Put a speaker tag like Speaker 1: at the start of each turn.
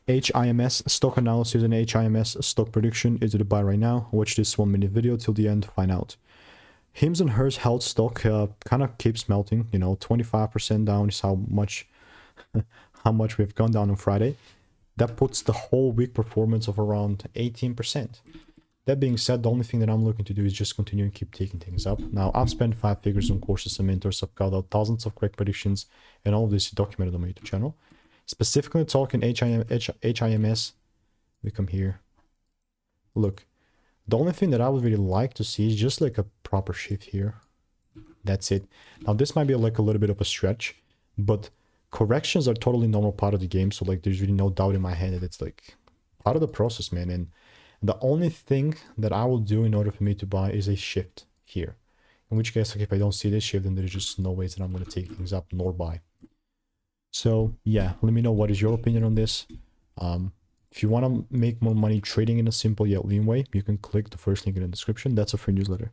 Speaker 1: HIMS stock analysis and HIMS stock prediction. Is it a buy right now? Watch this 1-minute video till the end, find out. HIMS and HERS held stock kind of keeps melting, you know, 25% down is how much we've gone down on Friday. That puts the whole week performance of around 18%. That being said, the only thing that I'm looking to do is just continue and keep taking things up. Now, I've spent 5 figures on courses and mentors. I've got out thousands of correct predictions, and all of this is documented on my YouTube channel. Specifically talking HIMS, we come here. Look, the only thing that I would really like to see is just like a proper shift here. That's it. Now, this might be like a little bit of a stretch, but corrections are totally normal part of the game. So like, there's really no doubt in my head that it's like part of the process, man. And the only thing that I will do in order for me to buy is a shift here. In which case, like if I don't see this shift, then there's just no ways that I'm going to take things up nor buy. So yeah, let me know what is your opinion on this. If you want to make more money trading in a simple yet lean way, you can click the first link in the description. That's a free newsletter.